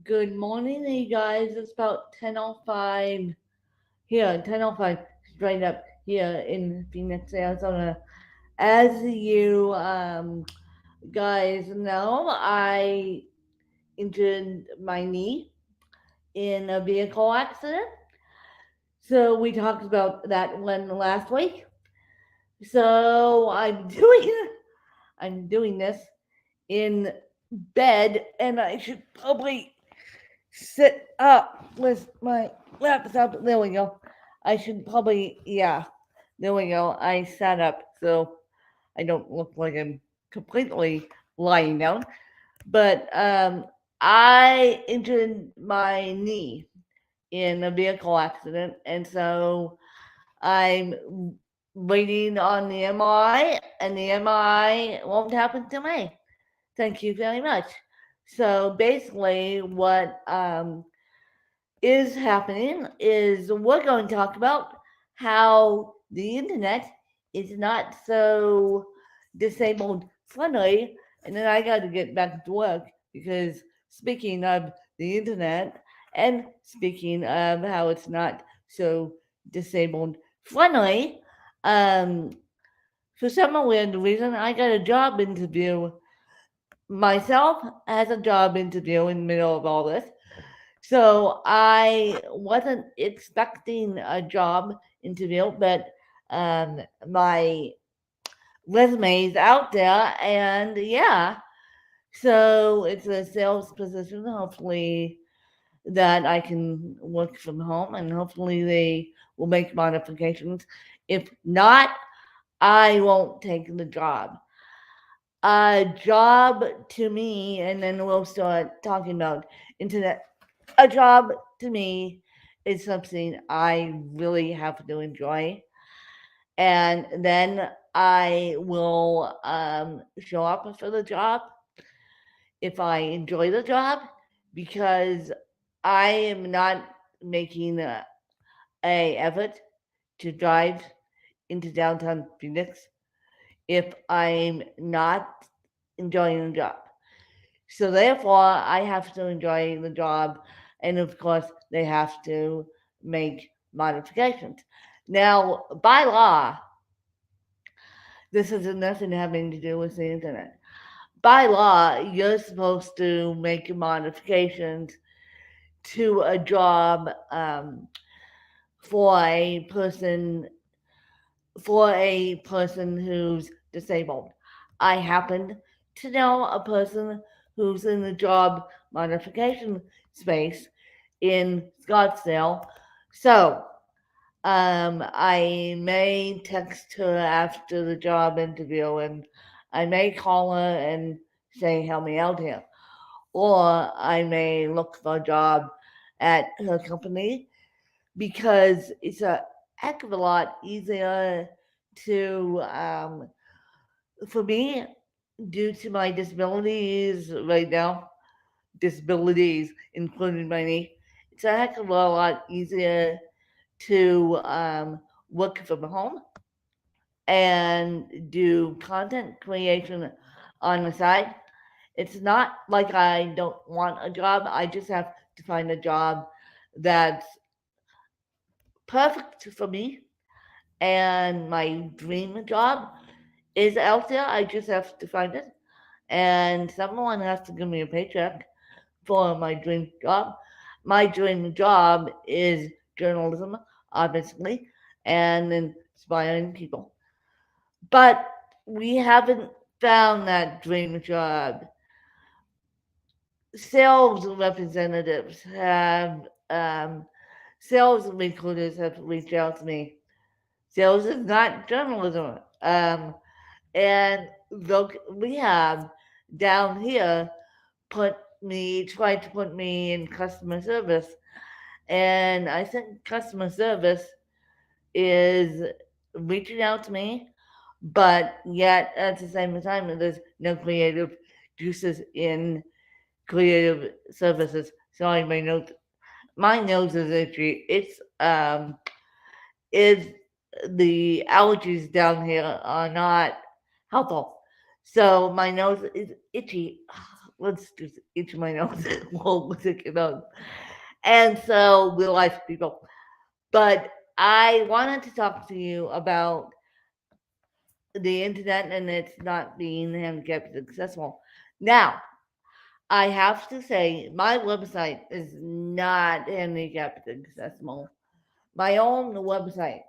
Good morning, you guys. It's about 10:05 here, 10:05 straight up here in Phoenix, Arizona. As you guys know, I injured my knee in a vehicle accident. So we talked about that one last week. So I'm doing this in bed, and I should probably sit up with my laptop. There we go. I should probably, yeah, there we go. I sat up so I don't look like I'm completely lying down. But I injured my knee in a vehicle accident, and so I'm waiting on the MRI, and the MRI won't happen to me. Thank you very much. So basically, what is happening is we're going to talk about how the internet is not so disabled friendly. And then I got to get back to work because speaking of the internet and speaking of how it's not so disabled friendly, um, for some weird reason, I got a job interview myself as a job interview in the middle of all this. So I wasn't expecting a job interview, but um, my resume is out there, and yeah, so it's a sales position. Hopefully, that I can work from home, and hopefully they will make modifications. If not, I won't take the job. A job to me, and then we'll start talking about internet. A job to me is something I really have to enjoy, and then I will show up for the job if I enjoy the job, because I am not making a effort to drive into downtown Phoenix if I'm not enjoying the job. So therefore, I have to enjoy the job, and of course, they have to make modifications. Now, by law, this has nothing having to do with the internet. By law, you're supposed to make modifications to a job for a person for a person who's disabled. I happen to know a person who's in the job modification space in Scottsdale. So I may text her after the job interview, and I may call her and say, help me out here. Or I may look for a job at her company because it's a heck of a lot easier to, for me, due to my disabilities right now, disabilities including my knee, it's a heck of a lot easier to work from home and do content creation on the side. It's not like I don't want a job, I just have to find a job that's perfect for me, and my dream job is out there. I just have to find it, and someone has to give me a paycheck for my dream job. My dream job is journalism, obviously, and inspiring people. But we haven't found that dream job. Sales representatives have, um, sales recruiters have reached out to me. Sales is not journalism. And look, we have down here tried to put me in customer service. And I think customer service is reaching out to me, but yet at the same time, there's no creative juices in creative services. Sorry, my nose is itchy. Is the allergies down here are not helpful. So my nose is itchy. let's just itch my nose while stick it on. And so real life people. But I wanted to talk to you about the internet and it's not being handicapped accessible. Now, I have to say, my website is not handicapped accessible. My own website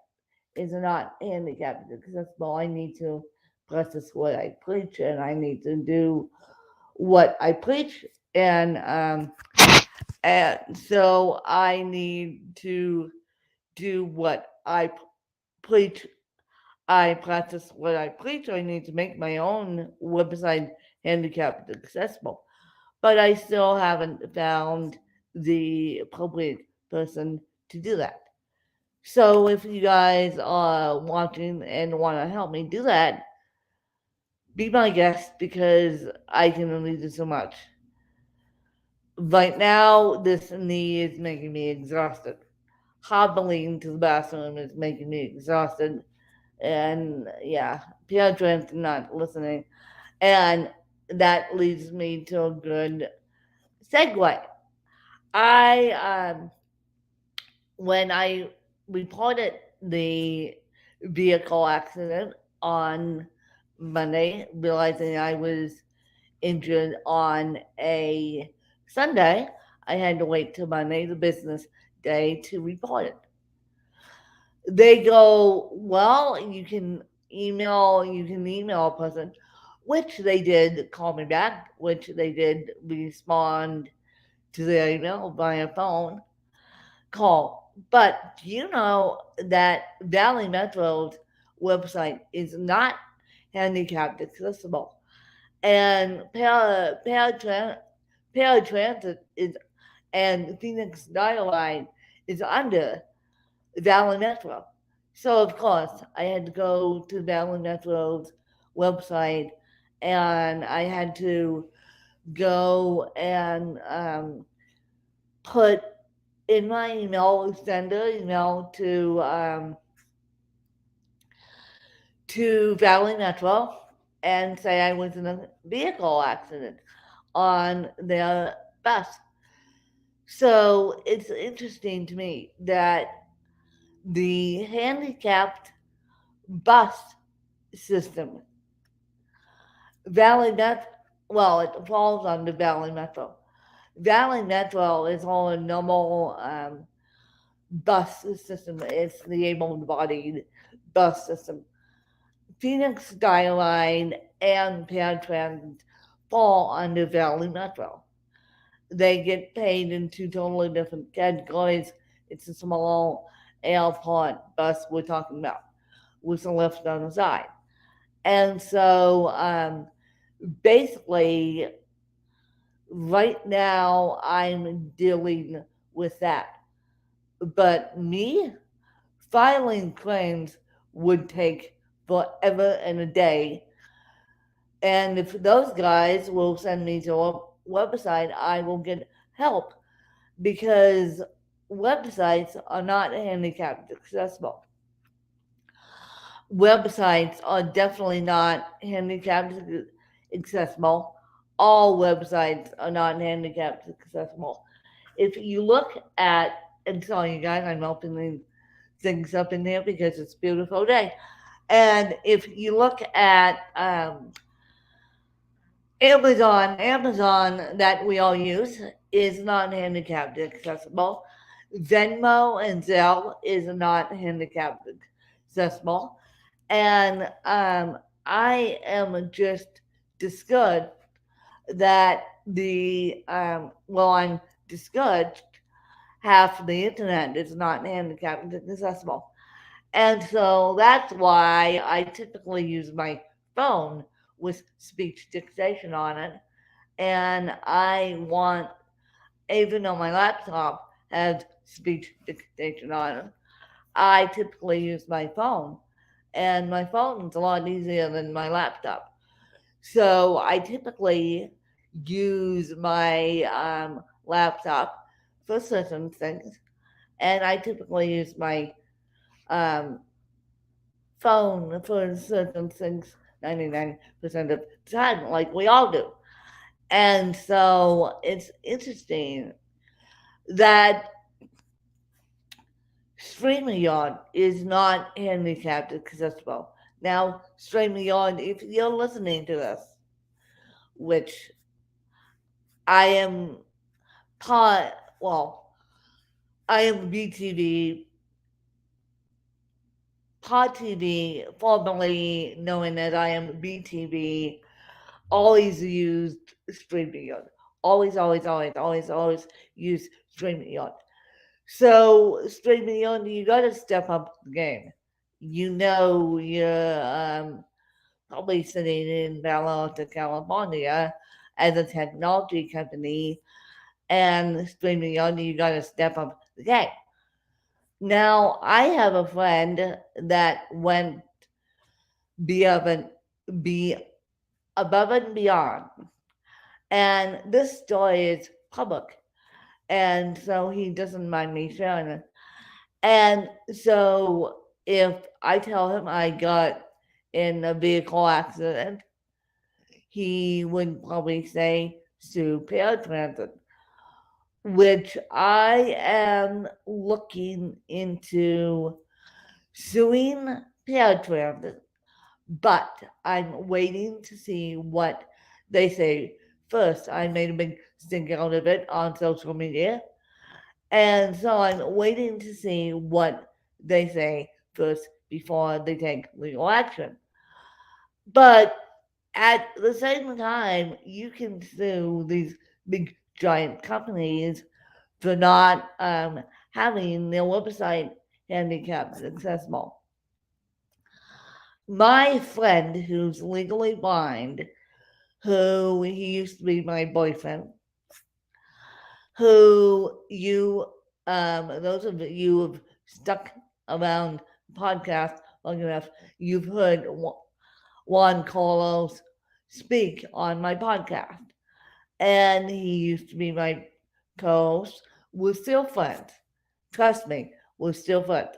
is not handicapped accessible. I need to practice what I preach, and I need to do what I preach, and so I need to do what I preach. I practice what I preach. I need to make my own website handicapped accessible, but I still haven't found the appropriate person to do that. So if you guys are watching and want to help me do that, be my guest because I can only do so much. Right now, this knee is making me exhausted. Hobbling to the bathroom is making me exhausted. And yeah, Pietro not listening. And that leads me to a good segue. I when I reported the vehicle accident on Monday, realizing I was injured on a Sunday, I had to wait till Monday, the business day, to report it. They go, well, you can email a person, which they did call me back, which they did respond to the email via phone call. But do you know that Valley Metro's website is not handicapped accessible? And paratransit is and Phoenix Dialine is under Valley Metro. So of course I had to go to Valley Metro's website and I had to go and put in my email, send an email to Valley Metro and say I was in a vehicle accident on their bus. So it's interesting to me that the handicapped bus system, Valley Metro, well, it falls under Valley Metro. Valley Metro is all a normal bus system. It's the able-bodied bus system. Phoenix Skyline and Paratransit fall under Valley Metro. They get paid in two totally different categories. It's a small airport bus we're talking about with a lift on the side. And so basically, right now, I'm dealing with that. But me filing claims would take forever and a day. And if those guys will send me to a website, I will get help because websites are not handicapped accessible. Websites are definitely not handicapped accessible. All websites are not handicapped accessible. If you look at, and sorry, you guys, I'm opening things up in there because it's a beautiful day. And if you look at Amazon that we all use is not handicapped accessible. Venmo and Zelle is not handicapped accessible. And I am just discouraged that I'm discouraged half the internet is not handicapped accessible. And so that's why I typically use my phone with speech dictation on it. And I want, even though my laptop has speech dictation on it, I typically use my phone. And my phone is a lot easier than my laptop. So I typically use my laptop for certain things. And I typically use my um, phone for certain things 99% of the time, like we all do. And so it's interesting that StreamYard is not handicapped accessible. Now, StreamYard, if you're listening to this, which I am part, well, I am BTV, Pod TV, formerly known as I am BTV, always used StreamYard. Always use StreamYard. So StreamYard, you got to step up the game. You know, you're probably sitting in Palo Alto, California as a technology company, and StreamYard, you got to step up the game. Now, I have a friend that went be above be above and beyond, and this story is public, and so he doesn't mind me sharing it. And so, if I tell him I got in a vehicle accident, he would probably say sue paratransit, which I am looking into suing paratransit, but I'm waiting to see what they say. First, I made a big stink out of it on social media, and so I'm waiting to see what they say first before they take legal action. But at the same time, you can sue these big giant companies for not having their website handicapped accessible. My friend who's legally blind, who he used to be my boyfriend, who you, those of you who've stuck around podcast long enough, you've heard Juan Carlos speak on my podcast. And he used to be my co-host. We're still friends. Trust me, we're still friends.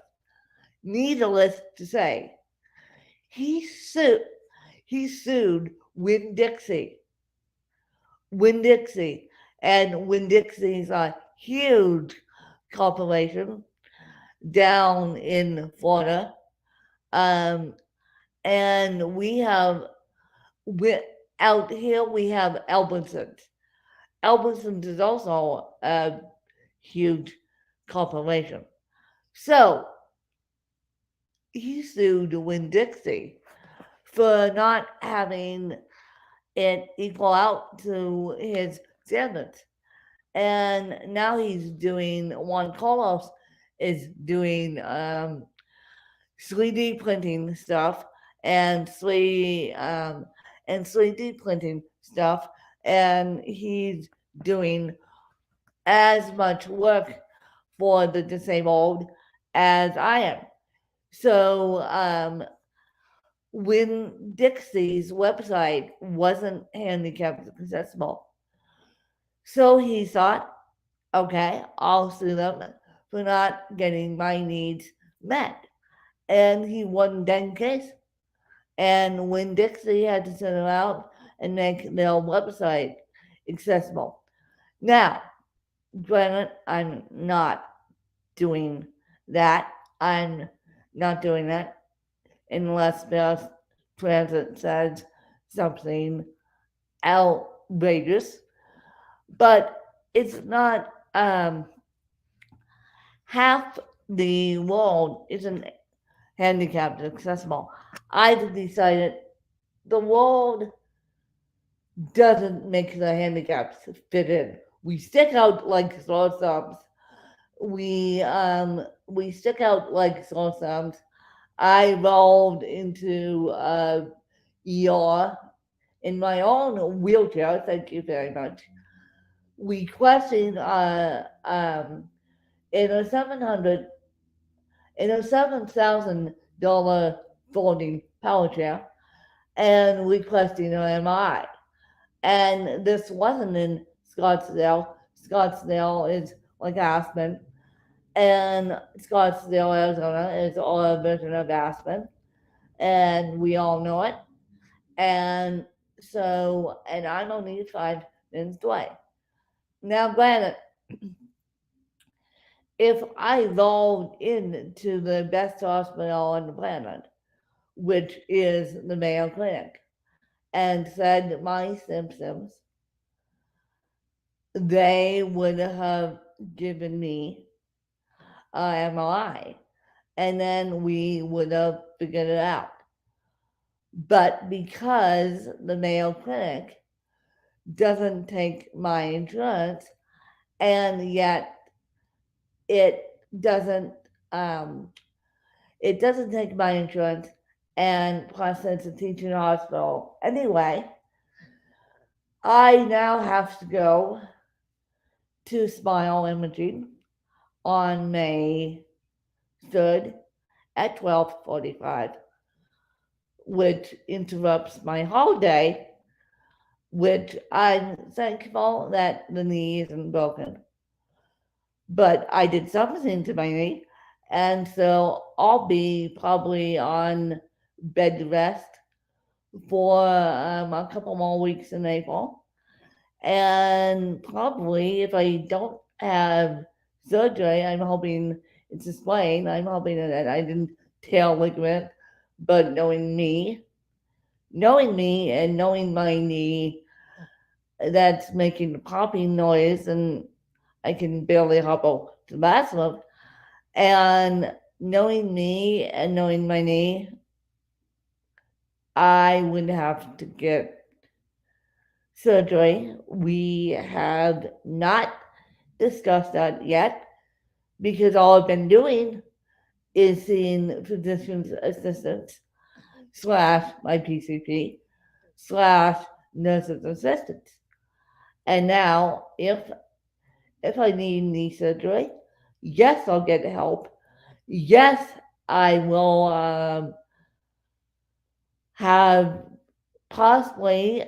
Needless to say, he sued Winn-Dixie. Winn-Dixie. And Winn-Dixie's a huge corporation down in Florida. And we have, out here, we have Albertsons. Albertsons is also a huge corporation. So he sued Winn-Dixie for not having it equal out to his standards. And now he's doing, Juan Carlos is doing 3D printing stuff and 3D printing stuff, and he's doing as much work for the disabled as I am. So Winn-Dixie's website wasn't handicapped accessible. So he thought, okay, I'll sue them for not getting my needs met. And he won that case. And Winn-Dixie had to send them out and make their website accessible. Now, granted, I'm not doing that. I'm not doing that unless Mass Transit says something outrageous. But it's not, half the world isn't handicapped accessible. I've decided the world doesn't make the handicaps fit in. We stick out like sore thumbs. We stick out like sore thumbs. I rolled into ER in my own wheelchair. Thank you very much. Requesting in a $7,000 folding power chair and requesting an MRI. And this wasn't in Scottsdale. Scottsdale is like Aspen, and Scottsdale, Arizona is a version of Aspen, and we all know it. And so, and I'm only 5'9", its way. Now, granted, if I logged into the best hospital on the planet, which is the Mayo Clinic, and said my symptoms, they would have given me an MRI, and then we would have figured it out. But because the Mayo Clinic doesn't take my insurance, and yet it doesn't take my insurance, and plus it's a teaching hospital anyway, I now have to go to Smile Imaging on May 3rd at 12:45, which interrupts my holiday, which I'm thankful that the knee isn't broken. But I did something to my knee, and so I'll be probably on bed rest for a couple more weeks in April. And probably if I don't have surgery, I'm hoping it's a spleen. I'm hoping that I didn't tear ligament, but knowing me and knowing my knee, that's making the popping noise, and I can barely hobble to the bathroom. And knowing me and knowing my knee, I would have to get surgery. We have not discussed that yet because all I've been doing is seeing physician's assistants / my PCP / nurses assistants. And now, if I need knee surgery, yes, I'll get help. Yes, I will have possibly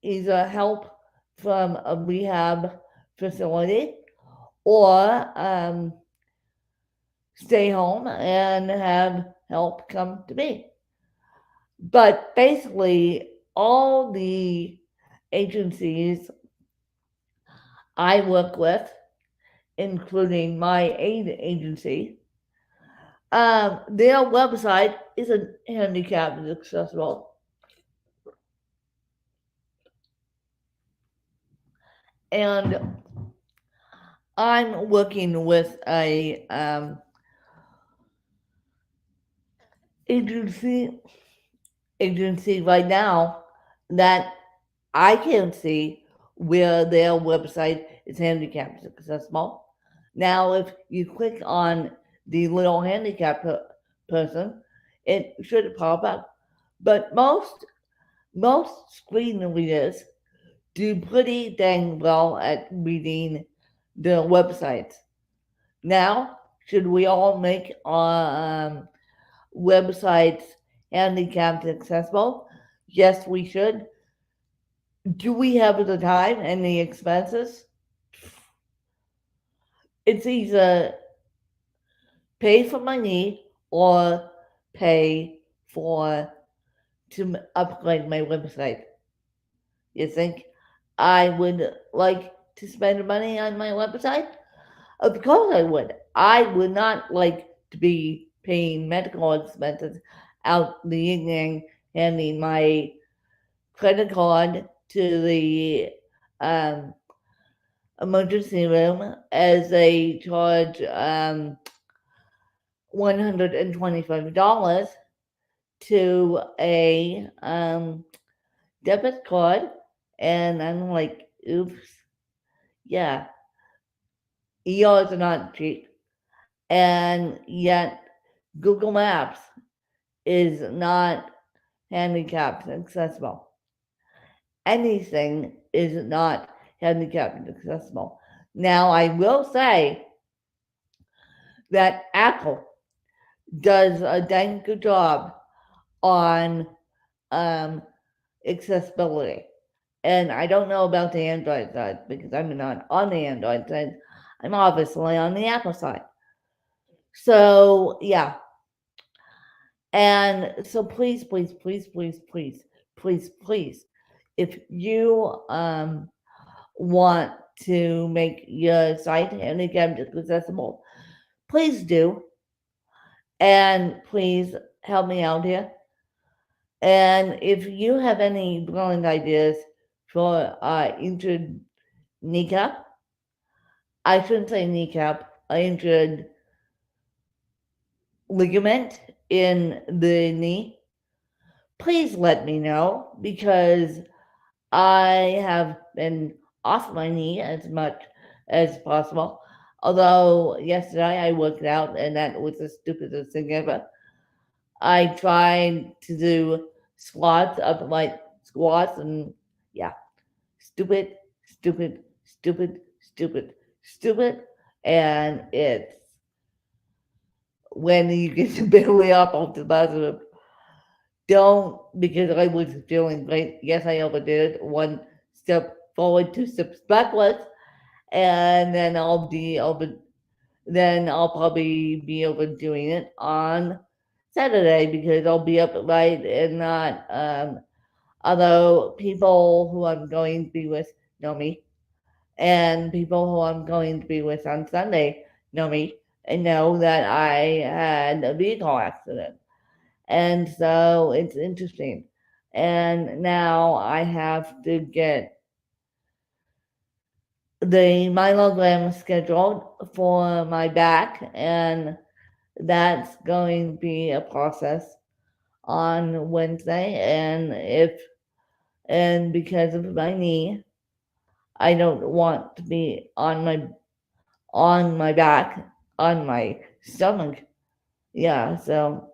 either help from a rehab facility or stay home and have help come to me. But basically, all the agencies I work with, including my aid agency, their website isn't handicapped accessible. And I'm working with a agency right now that I can see where their website is handicapped accessible. Now, if you click on the little handicapped person, it should pop up. But most screen readers do pretty dang well at reading the websites. Now, should we all make our websites handicapped accessible? Yes, we should. Do we have the time and the expenses? It's either pay for my knee or pay to upgrade my website. You think I would like to spend money on my website? Of course I would. I would not like to be paying medical expenses out the evening, handing my credit card to the emergency room as they charge $125 to a debit card, and I'm like, oops, yeah, ERs are not cheap, and yet Google Maps is not handicapped accessible. Anything is not handicapped accessible. Now, I will say that Apple does a dang good job on accessibility. And I don't know about the Android side because I'm not on the Android side. I'm obviously on the Apple side. So, yeah. And so please, if you want to make your site handicap accessible, please do. And please help me out here. And if you have any brilliant ideas for injured kneecap, I shouldn't say kneecap, injured ligament in the knee, please let me know, because I have been off my knee as much as possible. Although yesterday I worked out and that was the stupidest thing ever. I tried to do squats, upright squats, and yeah, stupid, stupid, stupid, stupid, stupid. And it's when you get your belly up off the bathroom, don't, because I was feeling great. Yes, I overdid it. One step forward, two steps backwards, and then then I'll probably be overdoing it on Saturday because I'll be up late and not. Although people who I'm going to be with know me, and people who I'm going to be with on Sunday know me and know that I had a vehicle accident. And so it's interesting. And now I have to get the myelogram scheduled for my back, and that's going to be a process on Wednesday. And because of my knee, I don't want to be on my back, on my stomach. Yeah, so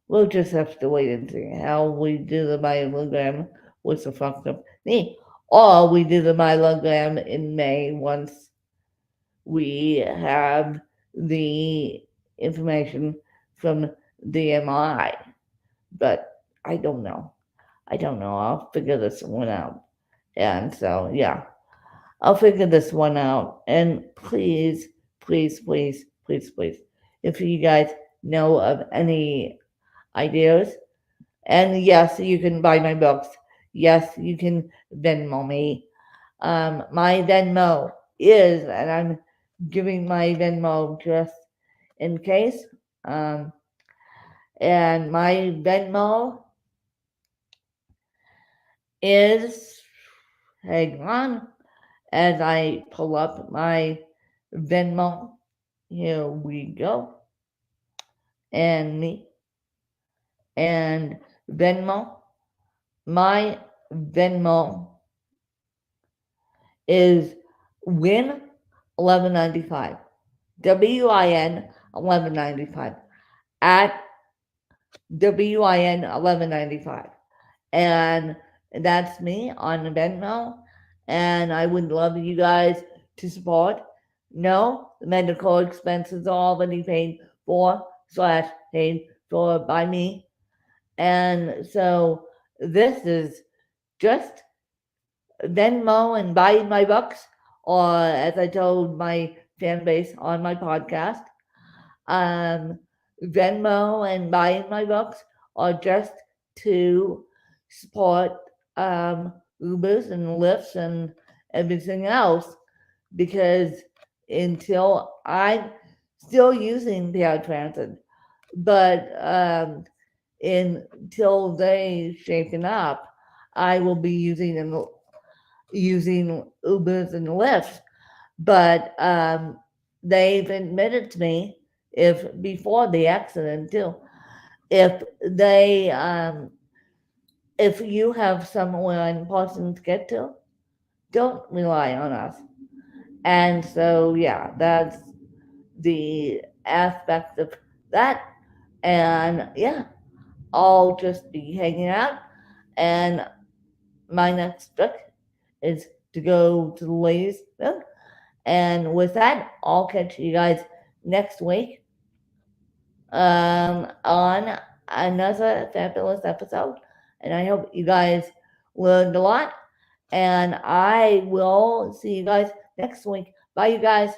we'll just have to wait and see how we do the myelogram with the fucked up knee. Or we do the myelogram in May once we have the information from the MRI. But I don't know. I'll figure this one out. And so, yeah, I'll figure this one out. And please, please, please, please, please, if you guys know of any ideas, and yes, you can buy my books. Yes, you can Venmo me. My Venmo is, and I'm giving my Venmo just in case. And my Venmo is, hang on, as I pull up my Venmo. Here we go. And me. And Venmo. My Venmo is Win 1195. WIN 1195. At WIN 1195. And that's me on Venmo. And I would love you guys to support. No, the medical expenses are already paid for / paid for by me. And so this is just Venmo and buy my books, or as I told my fan base on my podcast, Venmo and buying my books are just to support Ubers and Lyfts and everything else, because until I'm still using paratransit, but until they shaken up, I will be using Ubers and Lyfts. But they've admitted to me, if before the accident too, if they if you have somewhere important to get to, don't rely on us. And so yeah, that's the aspect of that. And yeah, I'll just be hanging out. And my next book is to go to the ladies' room. And with that, I'll catch you guys next week on another fabulous episode. And I hope you guys learned a lot. And I will see you guys next week. Bye, you guys.